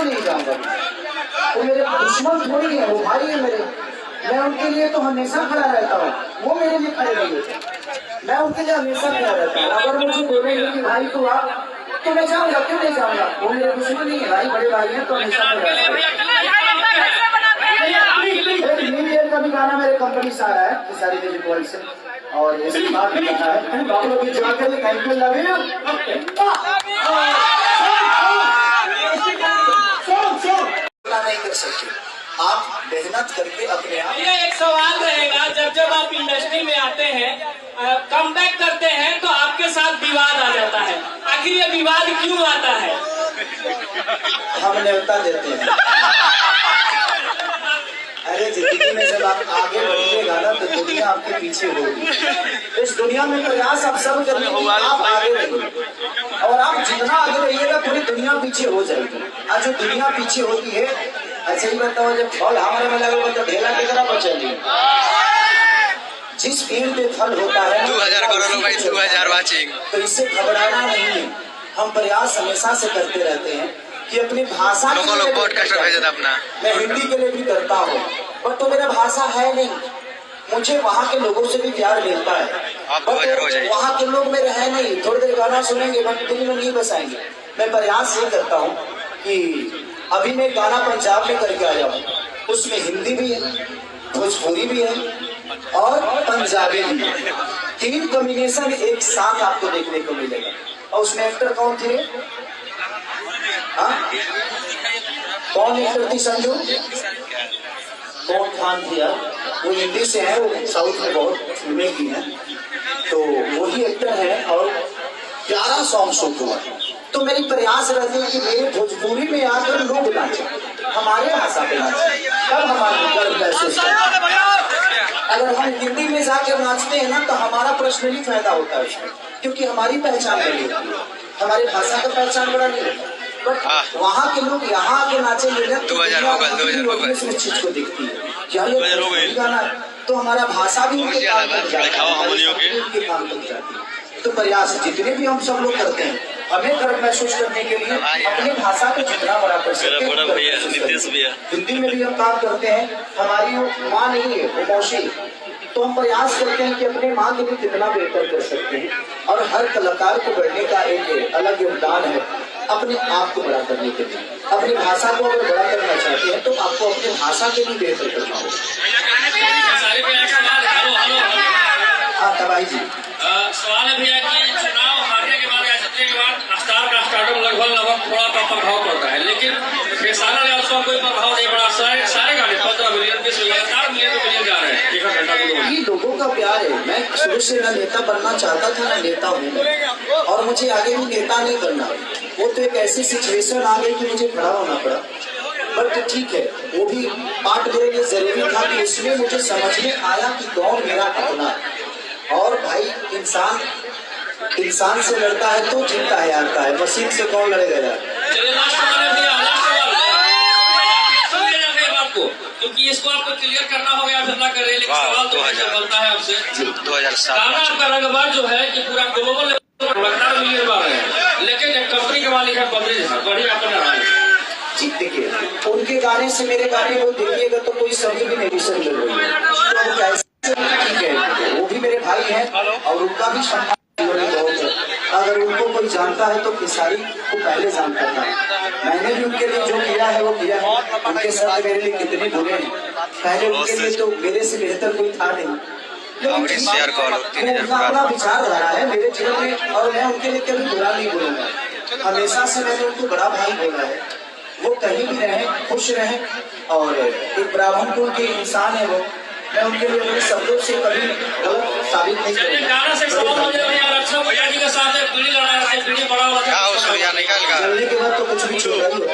क्यों नहीं जाऊंगा? वो मेरे दुश्मन थोड़ी है, वो भाई है मेरे। मैं उनके लिए तो हमेशा खड़ा रहता हूँ, वो मेरे लिए खड़े नहीं होते। मैं उनके लिए हमेशा खड़ा रहता हूँ। अगर मुझे बोलेंगे कि भाई तू आ, तो मैं जाऊंगा, क्यों नहीं जाऊंगा? वो मेरे दुश्मन नहीं है भाई, बड़े भाई हैं, तो हमेशा खड़ा रहता हूँ। न्यू ईयर का भी गाना मेरे कंपनी से आ रहा है, सारी म्यूजिक वर्ल्ड से, और इसके बाद भी गाना है। आप लोग ये जाकर थैंक यू, लव यू। नहीं कर सकते आप, मेहनत करके अपने आप। एक सवाल रहेगा, जब आप इंडस्ट्री में आते हैं, कम बैक करते हैं, तो आपके साथ विवाद आ जाता है। आखिर ये विवाद क्यों आता है? हम न्योता देते हैं। अरे जिंदगी में जब आप आगे बढ़िएगा ना, तो दुनिया आपके पीछे होगी। इस दुनिया में प्रयास आप सब करेंगे, आप आगे रहिए, और आप जितना आगे रहिएगा पूरी दुनिया पीछे हो जाएगी। आज जो दुनिया पीछे होती है, अच्छा ही बताओ, जब फल हमारे में लगे तो ढेला की तरह बचेगी। जिस पेड़ पे फल होता है 2000 करोड़ भाई, 2000 वाचिंग, तो इससे घबराना नहीं है। हम प्रयास हमेशा से करते रहते हैं कि अपनी भाषा अपना मैं हिंदी के लिए भी करता हूँ, पर तो मेरा भाषा है नहीं। मुझे वहाँ के लोगों से भी प्यार मिलता है, वहाँ के लोग मेरे हैं नहीं। थोड़ी देर गाना सुनेंगे, बट दिल में नहीं बसाएंगे। मैं प्रयास ये करता हूँ कि अभी मैं गाना पंजाब में करके आ जाऊँ, उसमें हिंदी भी है, भोजपुरी भी है और पंजाबी भी है। 3 कॉम्बिनेशन एक साथ आपको देखने को मिलेगा। और उसमें एक्टर कौन थे? कौन एक्टर थी? संजू कौन खान थी यार, वो हिंदी से है, वो साउथ में बहुत फिल्में की हैं, तो वही एक्टर है। और प्यारा सॉन्ग शूट हुआ। तो मेरी प्रयास रहती है कि मेरे भोजपुरी में आकर लोग नाचे, हमारे भाषा पे नाचे, तब हमारे गर्व महसूस करते। अगर हम हिंदी में जाकर नाचते हैं ना, तो हमारा पर्सनली फायदा होता है उसमें, क्योंकि हमारी पहचान बड़ी होती है, हमारी भाषा का पहचान बड़ा नहीं होता। बट वहाँ के लोग यहाँ आके नाचेंगे ना, तो इस चीज को दिखती है क्या ये गाना है, तो हमारा भाषा भी उनके काम तक जाती है। तो प्रयास जितने भी हम सब लोग करते हैं, हमें गर्व महसूस करने के लिए अपनी भाषा को जितना बड़ा कर सकते हैं। हिंदी में भी हम काम करते हैं, हमारी वो माँ नहीं है, वो मौसी, तो हम प्रयास करते हैं कि अपने माँ के लिए कितना बेहतर कर सकते हैं। और हर कलाकार को बढ़ने का एक अलग योगदान है अपने आप को बड़ा करने के लिए। अपनी भाषा को अगर बड़ा करना चाहते हैं, तो आपको अपनी भाषा के लिए बेहतर करना होगा। हाँ तबाही जी, सवाल है भैया कि चुनाव हारने के बाद या जीतने के बाद स्टार का स्टार्टअप लगभग थोड़ा का प्रभाव पड़ता है, लेकिन बेसाना लेवल का कोई प्रभाव नहीं पड़ा। सारे गाने 15 मिलियन 20 मिलियन 4 मिलियन जा रहे हैं एक घंटा। ये लोगों का प्यार है। मैं शुरू से ना नेता बनना चाहता था, ना नेता हूँ, और मुझे आगे भी नेता नहीं बनना। वो तो एक ऐसी सिचुएशन आ गई कि मुझे खड़ा होना पड़ा। बट ठीक है, वो भी पार्ट मेरे लिए जरूरी था कि उसमें मुझे समझ में आया कि कौन मेरा अपना। और भाई इंसान से लड़ता है तो जीतता है, हारता है, मशीन से कौन लड़ेगा यार। क्योंकि इसको आपको क्लियर करना होगा, आप जितना करें, लेकिन सवाल तो बनता है आपसे। 2007 आपका रंगबाज जो है कि पूरा ग्लोबल लेवल लगातार मिलियन बार है, लेकिन एक कंपनी के मालिक है बद्री है, बड़ी आपको नाराज। जी देखिए, उनके गाने से मेरे गाने को देखिएगा तो कोई शब्द भी नहीं मिल रही है। ठीक है, वो भी मेरे भाई हैं और उनका भी सम्मान बहुत है। अगर उनको कोई जानता है तो खेसारी को पहले जानता था। मैंने भी उनके लिए जो किया है वो किया है। उनके साथ मेरे लिए कितने बुरे हैं, पहले उनके लिए तो मेरे से बेहतर कोई था नहीं। अपना विचारधारा है मेरे जीवन में, और मैं उनके लिए कभी बुरा नहीं बोलूंगा। हमेशा से मैंने उनको बड़ा भाई बोला है। वो कहीं भी रहे, खुश रहे, और एक ब्राह्मण कुल के इंसान है वो। मैं उनके लिए मेरे शब्दों से कभी गलत साबित नहीं करूंगा। जलने के बाद तो कुछ भी छोड़ रही हो।